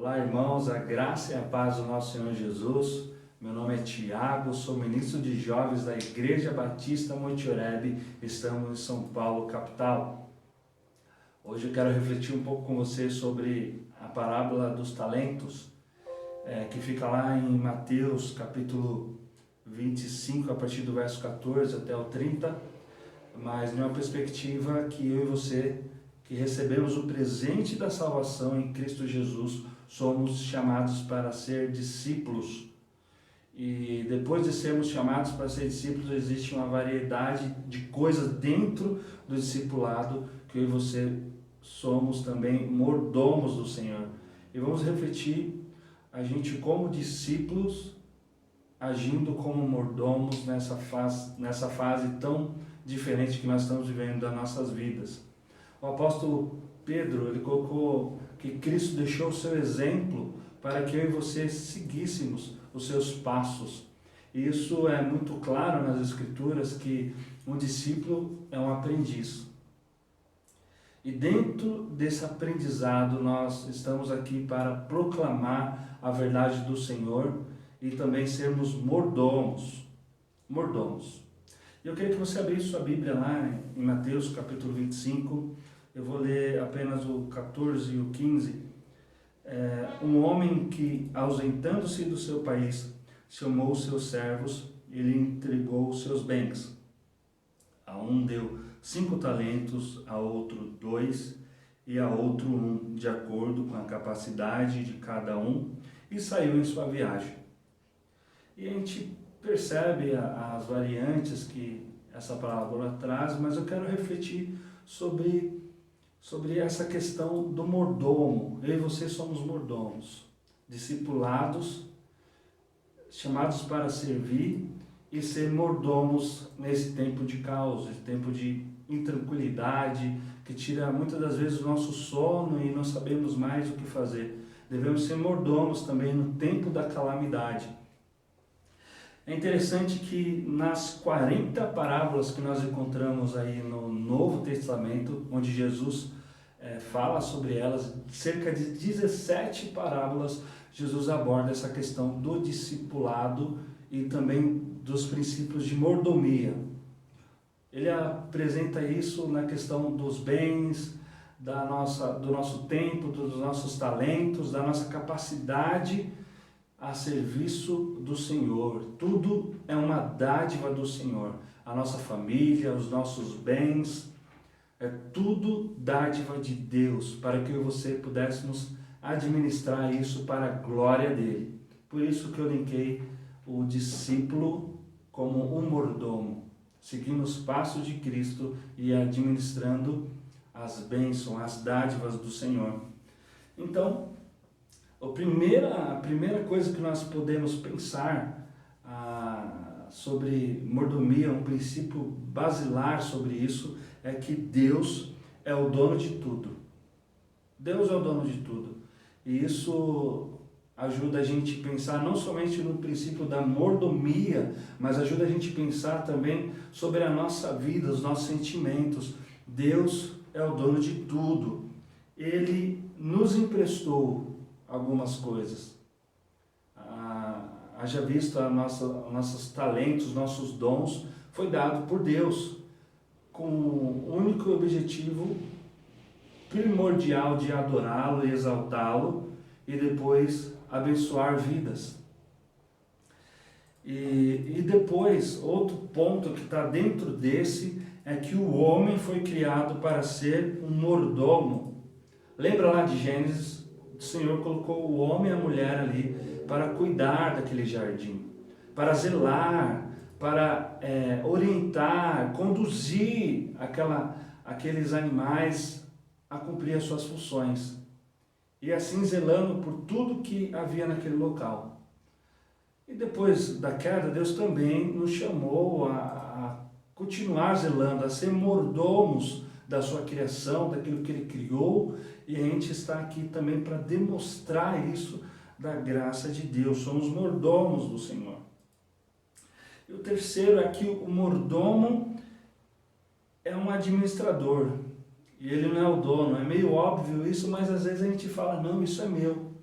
Olá, irmãos, a graça e a paz do nosso Senhor Jesus. Meu nome é Tiago, sou ministro de jovens da Igreja Batista Monte Oreb, estamos em São Paulo, capital. Hoje eu quero refletir um pouco com você sobre a parábola dos talentos, que fica lá em Mateus, capítulo 25, a partir do verso 14 até o 30, mas numa perspectiva que eu e você, que recebemos o presente da salvação em Cristo Jesus, somos chamados para ser discípulos. E depois de sermos chamados para ser discípulos, existe uma variedade de coisas dentro do discipulado, que eu e você somos também mordomos do Senhor. E vamos refletir a gente como discípulos, agindo como mordomos nessa fase tão diferente que nós estamos vivendo das nossas vidas. O apóstolo Pedro, ele colocou que Cristo deixou o seu exemplo para que eu e você seguíssemos os seus passos. E isso é muito claro nas Escrituras, que um discípulo é um aprendiz. E dentro desse aprendizado nós estamos aqui para proclamar a verdade do Senhor e também sermos mordomos. Eu queria que você abrisse sua Bíblia lá em Mateus capítulo 25, eu vou ler apenas o 14 e o 15. Um homem que, ausentando-se do seu país, chamou os seus servos e lhe entregou os seus bens. A um deu 5 talentos, a outro 2 e a outro 1, de acordo com a capacidade de cada um, e saiu em sua viagem. E a gente percebe as variantes que essa parábola traz, mas eu quero refletir sobre essa questão do mordomo. Eu e você somos mordomos, discipulados, chamados para servir e ser mordomos nesse tempo de caos, esse tempo de intranquilidade, que tira muitas das vezes o nosso sono e não sabemos mais o que fazer. Devemos ser mordomos também no tempo da calamidade. É interessante que nas 40 parábolas que nós encontramos aí no Novo Testamento, onde Jesus fala sobre elas, cerca de 17 parábolas, Jesus aborda essa questão do discipulado e também dos princípios de mordomia. Ele apresenta isso na questão dos bens, do nosso tempo, dos nossos talentos, da nossa capacidade a serviço do Senhor. Tudo é uma dádiva do Senhor. A nossa família, os nossos bens, é tudo dádiva de Deus, para que eu e você pudéssemos administrar isso para a glória dele. Por isso que eu linkei o discípulo como um mordomo, seguindo os passos de Cristo e administrando as bênçãos, as dádivas do Senhor. Então, a primeira coisa que nós podemos pensar sobre mordomia, um princípio basilar sobre isso, é que Deus é o dono de tudo. Deus é o dono de tudo. E isso ajuda a gente a pensar não somente no princípio da mordomia, mas ajuda a gente a pensar também sobre a nossa vida, os nossos sentimentos. Deus é o dono de tudo. Ele nos emprestou algumas coisas. Haja visto nossos talentos, nossos dons, foi dado por Deus, com o único objetivo primordial de adorá-lo e exaltá-lo, e depois abençoar vidas. E depois, outro ponto que está dentro desse, é que o homem foi criado para ser um mordomo. Lembra lá de Gênesis? O Senhor colocou o homem e a mulher ali para cuidar daquele jardim, para zelar, para orientar, conduzir aqueles animais a cumprir as suas funções. E assim zelando por tudo que havia naquele local. E depois da queda, Deus também nos chamou a continuar zelando, a ser mordomos da sua criação, daquilo que Ele criou, e a gente está aqui também para demonstrar isso da graça de Deus. Somos mordomos do Senhor. E o terceiro é que o mordomo é um administrador, e ele não é o dono. É meio óbvio isso, mas às vezes a gente fala, não, isso é meu.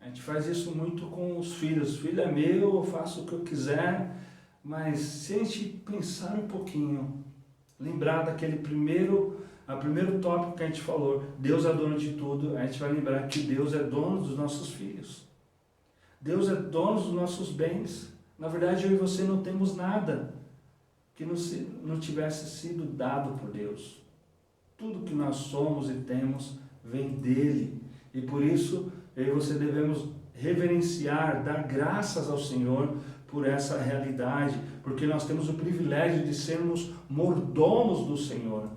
gente faz isso muito com os filhos. Filho é meu, eu faço o que eu quiser, mas se a gente pensar um pouquinho, lembrar daquele primeiro tópico que a gente falou, Deus é dono de tudo, a gente vai lembrar que Deus é dono dos nossos filhos. Deus é dono dos nossos bens. Na verdade, eu e você não temos nada que não tivesse sido dado por Deus. Tudo que nós somos e temos vem dele. E por isso, eu e você devemos reverenciar, dar graças ao Senhor por essa realidade, porque nós temos o privilégio de sermos mordomos do Senhor,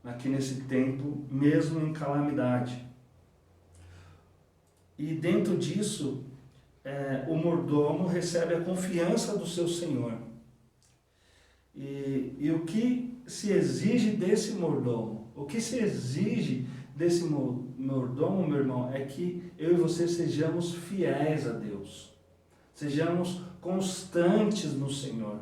aqui nesse tempo, mesmo em calamidade. E dentro disso, o mordomo recebe a confiança do seu Senhor. E o que se exige desse mordomo? O que se exige desse mordomo, meu irmão, é que eu e você sejamos fiéis a Deus. Sejamos constantes no Senhor.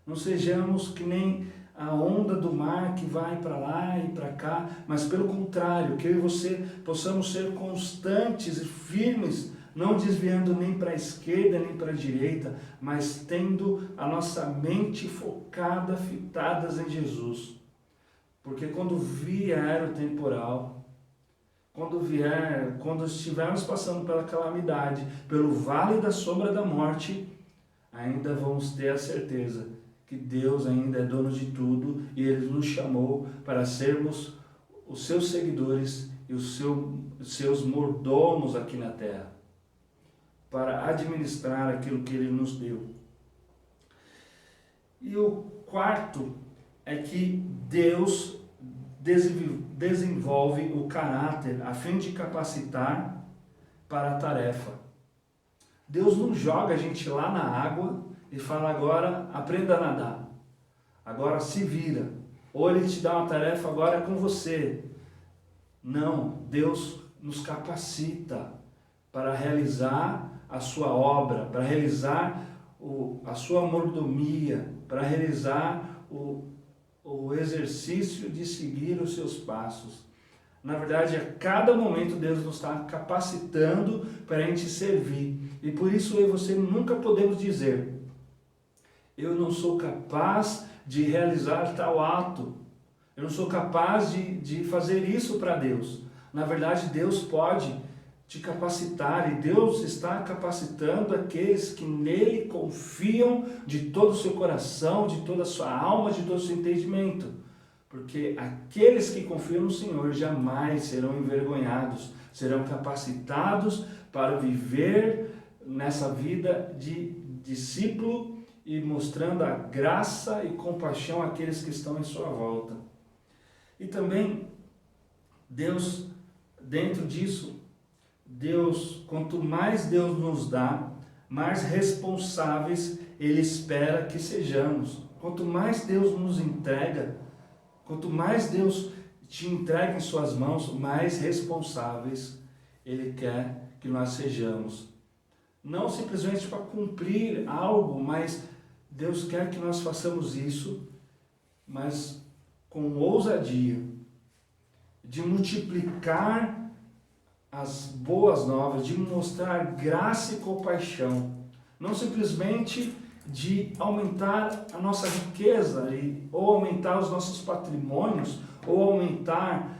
Não sejamos que nem a onda do mar que vai para lá e para cá, mas pelo contrário, que eu e você possamos ser constantes e firmes, não desviando nem para a esquerda nem para a direita, mas tendo a nossa mente focada, fitadas em Jesus. Porque quando vier o temporal, quando estivermos passando pela calamidade, pelo vale da sombra da morte, ainda vamos ter a certeza que Deus ainda é dono de tudo e Ele nos chamou para sermos os seus seguidores e os seus mordomos aqui na terra, para administrar aquilo que Ele nos deu. E o quarto é que Deus desenvolve o caráter a fim de capacitar para a tarefa. Deus não joga a gente lá na água e fala, agora aprenda a nadar, agora se vira, ou Ele te dá uma tarefa, agora é com você. Não, Deus nos capacita para realizar a sua obra, para realizar a sua mordomia, para realizar o exercício de seguir os seus passos. Na verdade, a cada momento Deus nos está capacitando para a gente servir. E por isso eu e você nunca podemos dizer, eu não sou capaz de realizar tal ato, eu não sou capaz de fazer isso para Deus. Na verdade, Deus pode te capacitar e Deus está capacitando aqueles que nele confiam de todo o seu coração, de toda a sua alma, de todo o seu entendimento. Porque aqueles que confiam no Senhor jamais serão envergonhados, serão capacitados para viver nessa vida de discípulo e mostrando a graça e compaixão àqueles que estão em sua volta. E também, Deus, dentro disso, quanto mais Deus nos dá, mais responsáveis Ele espera que sejamos. Quanto mais Deus nos entrega, quanto mais Deus te entrega em suas mãos, mais responsáveis Ele quer que nós sejamos. Não simplesmente para cumprir algo, mas Deus quer que nós façamos isso, mas com ousadia, de multiplicar as boas novas, de mostrar graça e compaixão, não simplesmente de aumentar a nossa riqueza, ou aumentar os nossos patrimônios, ou aumentar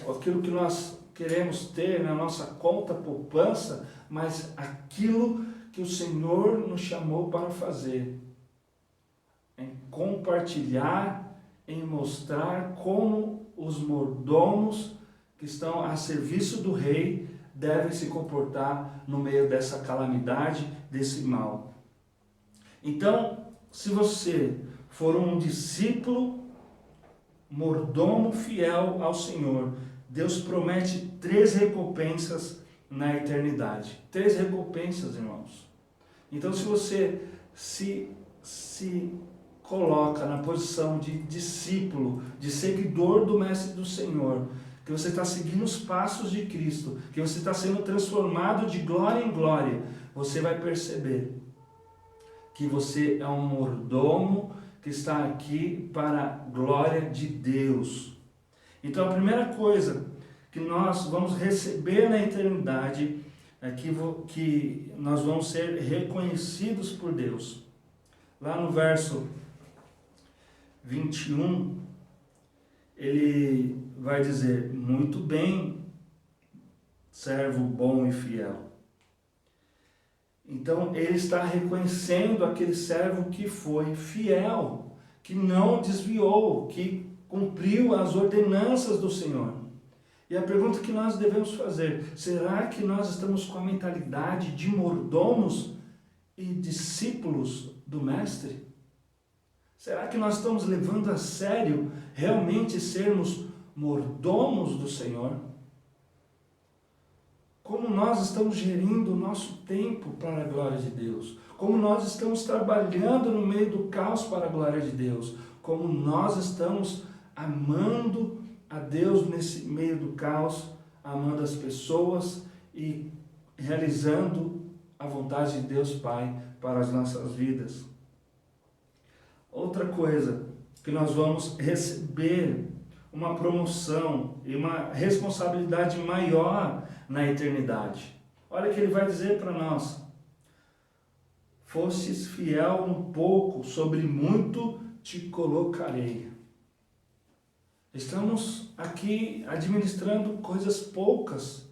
aquilo que nós queremos ter na nossa conta poupança, mas aquilo que o Senhor nos chamou para fazer, em compartilhar, em mostrar como os mordomos que estão a serviço do rei devem se comportar no meio dessa calamidade, desse mal. Então, se você for um discípulo mordomo fiel ao Senhor, Deus promete 3 recompensas na eternidade. 3 recompensas, irmãos. Então, se você se coloca na posição de discípulo, de seguidor do Mestre do Senhor, que você está seguindo os passos de Cristo, que você está sendo transformado de glória em glória, você vai perceber que você é um mordomo que está aqui para a glória de Deus. Então a primeira coisa que nós vamos receber na eternidade que nós vamos ser reconhecidos por Deus. Lá no verso 21, ele vai dizer: muito bem, servo bom e fiel. Então, ele está reconhecendo aquele servo que foi fiel, que não desviou, que cumpriu as ordenanças do Senhor. E a pergunta que nós devemos fazer: será que nós estamos com a mentalidade de mordomos e discípulos do Mestre? Será que nós estamos levando a sério realmente sermos mordomos do Senhor? Como nós estamos gerindo o nosso tempo para a glória de Deus? Como nós estamos trabalhando no meio do caos para a glória de Deus? Como nós estamos amando a Deus nesse meio do caos, amando as pessoas e realizando a vontade de Deus Pai para as nossas vidas? Outra coisa, que nós vamos receber uma promoção e uma responsabilidade maior na eternidade. Olha que ele vai dizer para nós: fostes fiel no pouco, sobre muito te colocarei. Estamos aqui administrando coisas poucas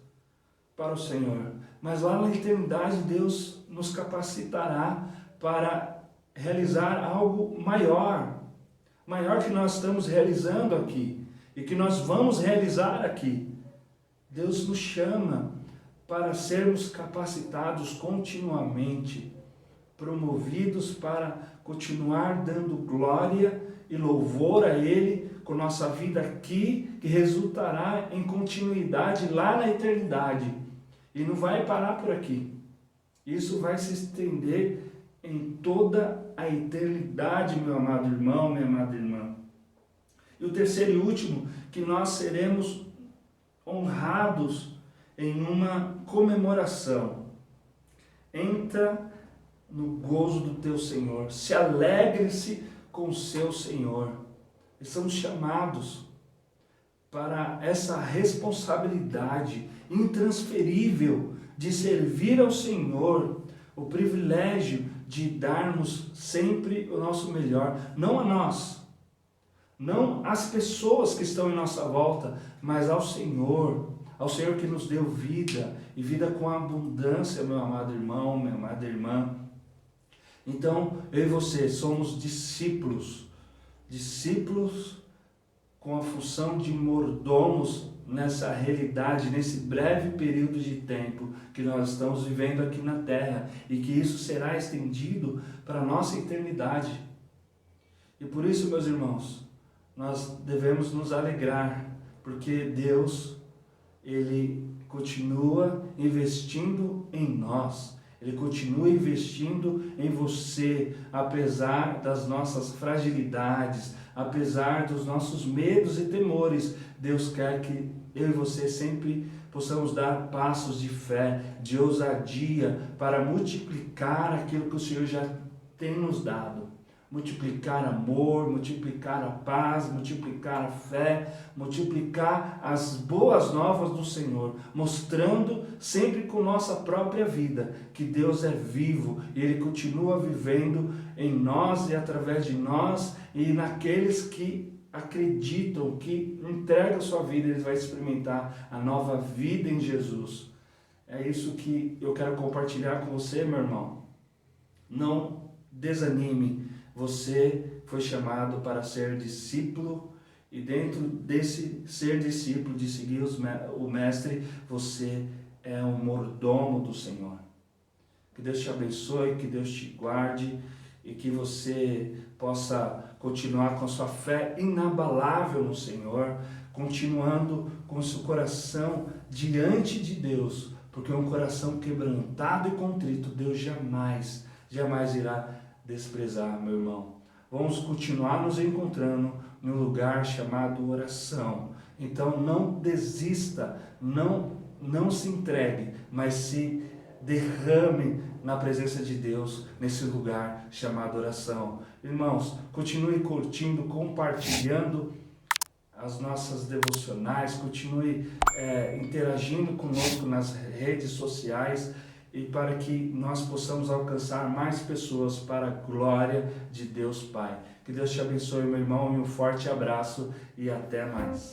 para o Senhor, mas lá na eternidade Deus nos capacitará para realizar algo maior que nós estamos realizando aqui e que nós vamos realizar aqui. Deus nos chama para sermos capacitados continuamente, promovidos para continuar dando glória e louvor a Ele com nossa vida aqui, que resultará em continuidade lá na eternidade. E não vai parar por aqui. Isso vai se estender em toda a eternidade, meu amado irmão, minha amada irmã. E o terceiro e último, que nós seremos honrados em uma comemoração. Entra no gozo do teu Senhor, se alegre-se com o seu Senhor. Estamos chamados para essa responsabilidade intransferível de servir ao Senhor, o privilégio de darmos sempre o nosso melhor, não a nós, não às pessoas que estão em nossa volta, mas ao Senhor que nos deu vida, e vida com abundância, meu amado irmão, minha amada irmã. Então, eu e você somos discípulos com a função de mordomos nessa realidade, nesse breve período de tempo que nós estamos vivendo aqui na terra, e que isso será estendido para a nossa eternidade. E por isso, meus irmãos, nós devemos nos alegrar, porque Deus, Ele continua investindo em nós, Ele continua investindo em você, apesar das nossas fragilidades, apesar dos nossos medos e temores. Deus quer que eu e você sempre possamos dar passos de fé, de ousadia, para multiplicar aquilo que o Senhor já tem nos dado. Multiplicar amor, multiplicar a paz, multiplicar a fé, multiplicar as boas novas do Senhor, mostrando sempre com nossa própria vida que Deus é vivo e Ele continua vivendo em nós e através de nós, e naqueles que acreditam, que entregam sua vida, eles vão experimentar a nova vida em Jesus. É isso que eu quero compartilhar com você, meu irmão. Não desanime. Você foi chamado para ser discípulo, e dentro desse ser discípulo, de seguir o Mestre, você é um mordomo do Senhor. Que Deus te abençoe, que Deus te guarde, e que você possa continuar com a sua fé inabalável no Senhor, continuando com o seu coração diante de Deus, porque um coração quebrantado e contrito, Deus jamais irá desprezar, meu irmão. Vamos continuar nos encontrando em um lugar chamado oração. Então não desista, não se entregue, mas se derrame na presença de Deus nesse lugar chamado oração. Irmãos, continue curtindo, compartilhando as nossas devocionais, continue interagindo conosco nas redes sociais e para que nós possamos alcançar mais pessoas para a glória de Deus Pai. Que Deus te abençoe, meu irmão, e um forte abraço e até mais.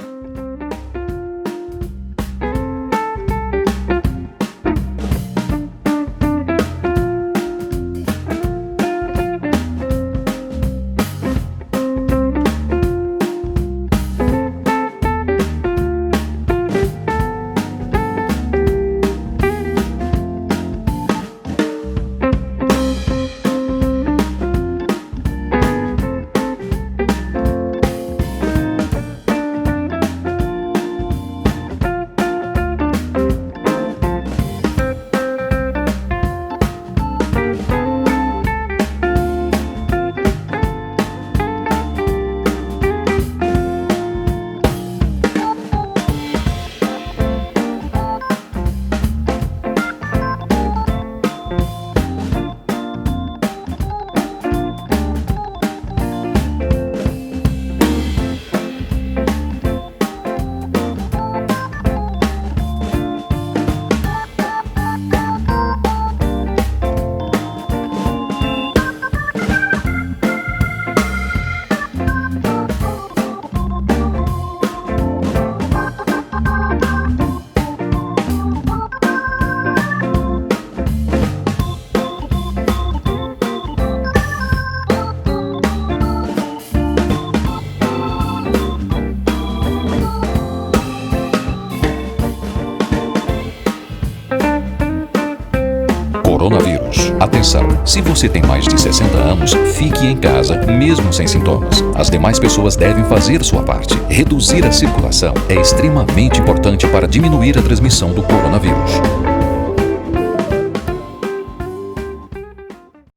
Coronavírus. Atenção! Se você tem mais de 60 anos, fique em casa, mesmo sem sintomas. As demais pessoas devem fazer sua parte. Reduzir a circulação é extremamente importante para diminuir a transmissão do coronavírus.